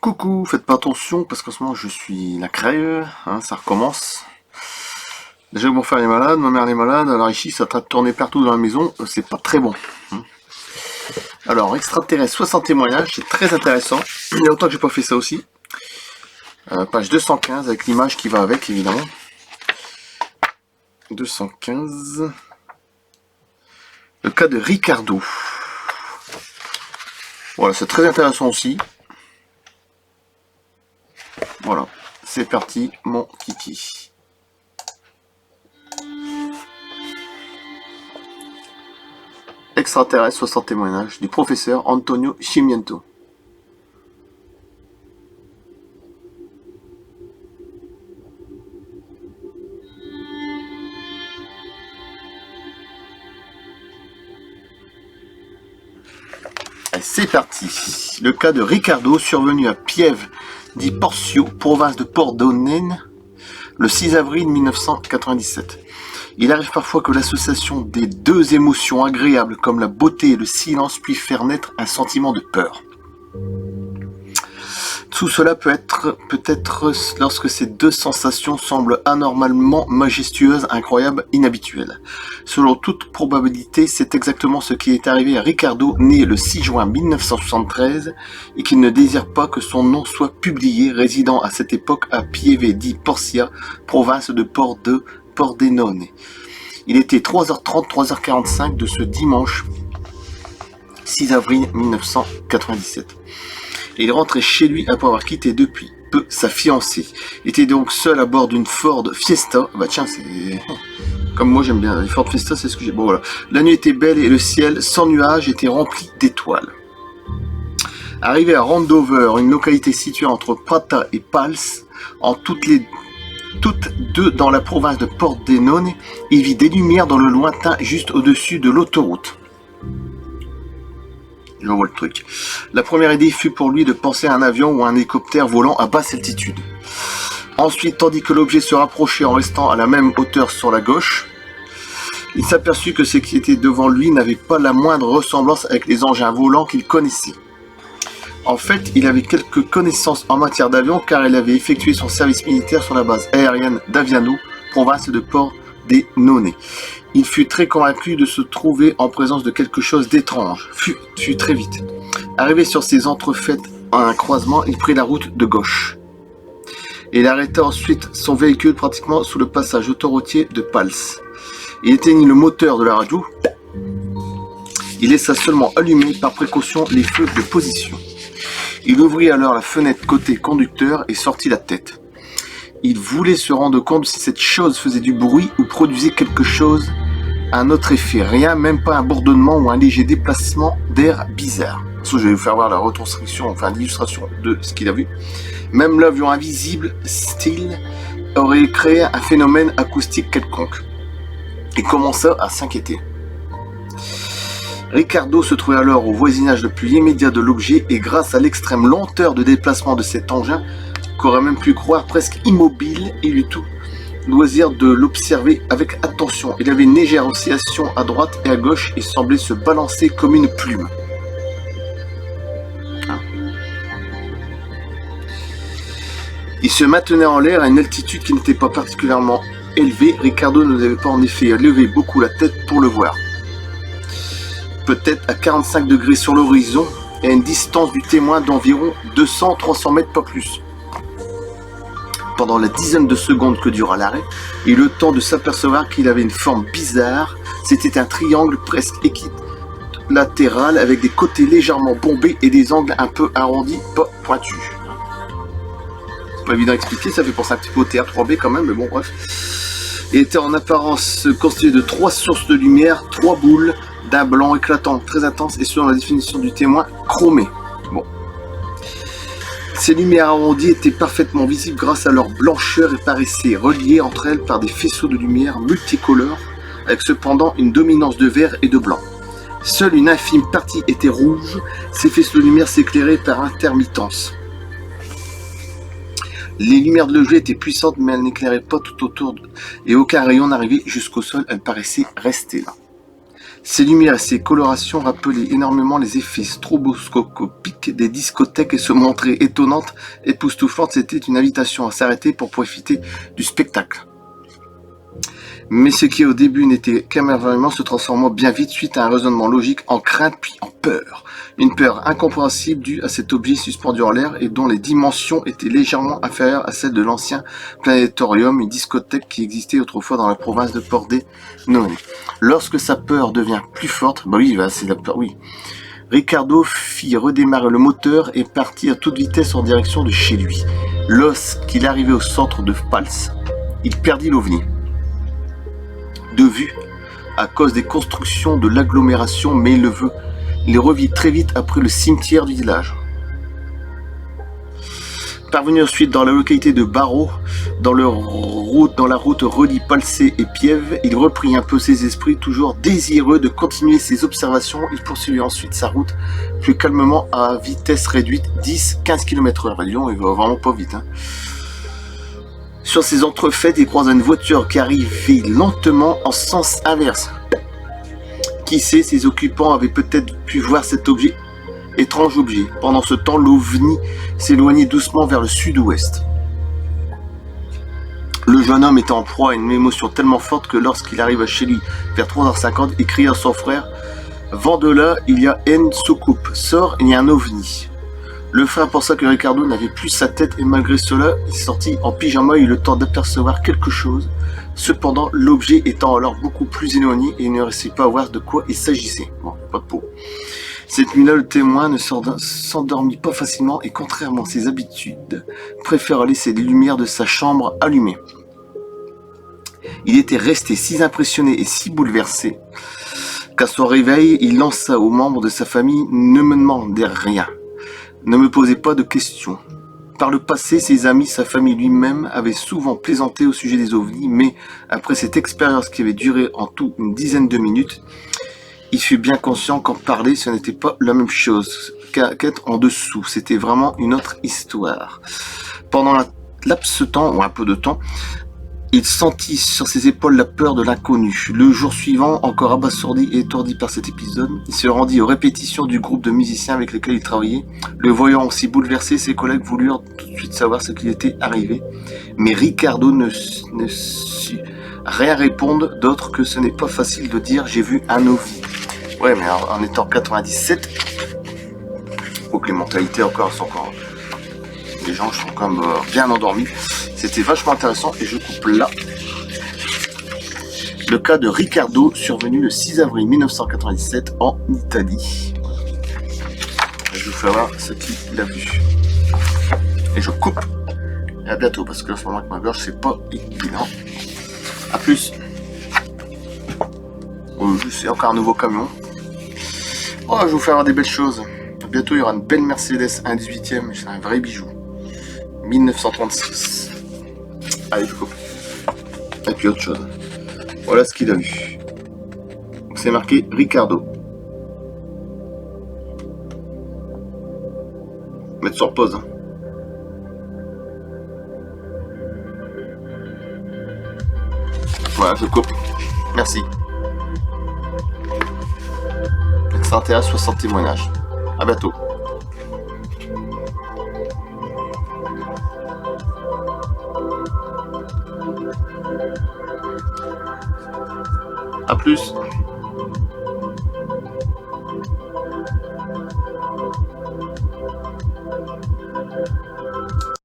Coucou, faites pas attention parce qu'en ce moment je suis la crève, hein, ça recommence. Déjà que mon frère est malade, ma mère est malade, alors ici ça train de tourner partout dans la maison, c'est pas très bon. Alors, extraterrestre, 60 témoignages, c'est très intéressant. Il y a longtemps que j'ai pas fait ça aussi. Page 215 avec l'image qui va avec évidemment. 215. Le cas de Ricardo. Voilà, c'est très intéressant aussi. Voilà, c'est parti, mon kiki. Extraterrestre, 60 témoignages du professeur Antonio Cimiento. C'est parti. Le cas de Ricardo, survenu à Pieve di Porcio, province de Pordenone, le 6 avril 1997. Il arrive parfois que l'association des deux émotions agréables comme la beauté et le silence puisse faire naître un sentiment de peur. Tout cela peut-être lorsque ces deux sensations semblent anormalement majestueuses, incroyables, inhabituelles. Selon toute probabilité, c'est exactement ce qui est arrivé à Ricardo, né le 6 juin 1973, et qui ne désire pas que son nom soit publié, résidant à cette époque à Pieve di Porcia, province de Pordenone. Il était 3h30, 3h45 de ce dimanche 6 avril 1997. Et il rentrait chez lui après avoir quitté depuis peu sa fiancée. Il était donc seul à bord d'une Ford Fiesta. Bah tiens, c'est... Comme moi j'aime bien, les Ford Fiesta, c'est ce que j'ai... Bon voilà. La nuit était belle et le ciel, sans nuages, était rempli d'étoiles. Arrivé à Rondover, une localité située entre Prata et Pals, toutes deux dans la province de Pordenone, il vit des lumières dans le lointain juste au-dessus de l'autoroute. Je vois le truc. La première idée fut pour lui de penser à un avion ou à un hélicoptère volant à basse altitude. Ensuite, tandis que l'objet se rapprochait en restant à la même hauteur sur la gauche, il s'aperçut que ce qui était devant lui n'avait pas la moindre ressemblance avec les engins volants qu'il connaissait. En fait, il avait quelques connaissances en matière d'avion car il avait effectué son service militaire sur la base aérienne d'Aviano, province de Pordenone. Il fut très convaincu de se trouver en présence de quelque chose d'étrange. Fut très vite. Arrivé sur ces entrefaites à un croisement, il prit la route de gauche. Et il arrêta ensuite son véhicule pratiquement sous le passage autoroutier de Pals. Il éteignit le moteur de la radio. Il laissa seulement allumer par précaution les feux de position. Il ouvrit alors la fenêtre côté conducteur et sortit la tête. Il voulait se rendre compte si cette chose faisait du bruit ou produisait quelque chose, un autre effet. Rien, même pas un bourdonnement ou un léger déplacement d'air bizarre. Je vais vous faire voir la retranscription, enfin l'illustration de ce qu'il a vu. Même l'avion invisible, style, aurait créé un phénomène acoustique quelconque. Il commença à s'inquiéter. Ricardo se trouvait alors au voisinage le plus immédiat de l'objet et grâce à l'extrême lenteur de déplacement de cet engin, qu'aurait même pu croire presque immobile, il eut tout loisir de l'observer avec attention. Il avait une légère oscillation à droite et à gauche et semblait se balancer comme une plume. Il se maintenait en l'air à une altitude qui n'était pas particulièrement élevée. Ricardo ne devait pas en effet lever beaucoup la tête pour le voir. Peut-être à 45 degrés sur l'horizon et à une distance du témoin d'environ 200-300 mètres, pas plus. Pendant la dizaine de secondes que dura l'arrêt, il eut le temps de s'apercevoir qu'il avait une forme bizarre. C'était un triangle presque équilatéral avec des côtés légèrement bombés et des angles un peu arrondis, pas pointus. C'est pas évident à expliquer, ça fait penser un petit peu au TR3B quand même, mais bon bref. Il était en apparence constitué de 3 sources de lumière, 3 boules, d'un blanc éclatant très intense et selon la définition du témoin, chromé. Bon. Ces lumières arrondies étaient parfaitement visibles grâce à leur blancheur et paraissaient reliées entre elles par des faisceaux de lumière multicolores, avec cependant une dominance de vert et de blanc. Seule une infime partie était rouge, ces faisceaux de lumière s'éclairaient par intermittence. Les lumières de l'objet étaient puissantes, mais elles n'éclairaient pas tout autour et aucun rayon n'arrivait jusqu'au sol, elles paraissaient rester là. Ces lumières et ces colorations rappelaient énormément les effets stroboscopiques des discothèques et se montraient étonnantes, époustouflantes. C'était une invitation à s'arrêter pour profiter du spectacle. Mais ce qui au début n'était qu'émerveillement se transforma bien vite suite à un raisonnement logique en crainte puis en peur. Une peur incompréhensible due à cet objet suspendu en l'air et dont les dimensions étaient légèrement inférieures à celles de l'ancien planétorium, une discothèque qui existait autrefois dans la province de Pordenone. Lorsque sa peur devient plus forte, c'est la peur, oui. Ricardo fit redémarrer le moteur et partit à toute vitesse en direction de chez lui. Lorsqu'il arrivait au centre de Pals, il perdit l'OVNI de vue à cause des constructions de l'agglomération, mais il les revit très vite après le cimetière du village. Parvenu ensuite dans la localité de Barrow, dans la route relie Palsé et Piève, il reprit un peu ses esprits, toujours désireux de continuer ses observations. Il poursuivit ensuite sa route plus calmement à vitesse réduite, 10-15 km/h. Lyon, il va vraiment pas vite. Sur ces entrefaites, il croisa une voiture qui arrivait lentement en sens inverse. Qui sait, ses occupants avaient peut-être pu voir cet étrange objet. Pendant ce temps, l'OVNI s'éloignait doucement vers le sud-ouest. Le jeune homme était en proie à une émotion tellement forte que lorsqu'il arriva chez lui vers 3h50, il cria à son frère « Vent de là, il y a une soucoupe. Sors, il y a un OVNI. » Le frère pensa que Ricardo n'avait plus sa tête et malgré cela, il sortit en pyjama et eut le temps d'apercevoir quelque chose. Cependant, l'objet étant alors beaucoup plus éloigné et il ne restait pas à voir de quoi il s'agissait. Bon, pas de peau. Cette nuit-là, le témoin ne s'endormit pas facilement et contrairement à ses habitudes, préféra laisser les lumières de sa chambre allumées. Il était resté si impressionné et si bouleversé qu'à son réveil, il lança aux membres de sa famille « Ne me demandez rien. Ne me posez pas de questions. » Par le passé, ses amis, sa famille lui-même avaient souvent plaisanté au sujet des ovnis, mais après cette expérience qui avait duré en tout une dizaine de minutes, il fut bien conscient qu'en parler, ce n'était pas la même chose qu'être en dessous. C'était vraiment une autre histoire. Pendant un laps de temps, ou un peu de temps, il sentit sur ses épaules la peur de l'inconnu. Le jour suivant, encore abasourdi et étourdi par cet épisode, il se rendit aux répétitions du groupe de musiciens avec lesquels il travaillait. Le voyant aussi bouleversé, ses collègues voulurent tout de suite savoir ce qui était arrivé. Mais Ricardo ne sut rien répondre d'autre que ce n'est pas facile de dire « j'ai vu un ovni ». Ouais, mais en étant 97, faut que les mentalités encore sont encore... Les gens sont quand même bien endormis. C'était vachement intéressant et je coupe là. Le cas de Ricardo, survenu le 6 avril 1997 en Italie. Je vous fais voir ce qu'il a vu. Et je coupe. Et à bientôt, parce que en ce moment avec ma gorge, c'est pas évident. A plus. C'est encore un nouveau camion. Oh, je vais vous faire des belles choses. Bientôt, il y aura une belle Mercedes 1.18e. C'est un vrai bijou. 1936. Allez, je coupe. Et puis autre chose. Voilà ce qu'il a vu. C'est marqué Ricardo. Mettre sur pause. Voilà, je coupe. Merci. Ça intéresse 60 témoignages. À bientôt. A plus.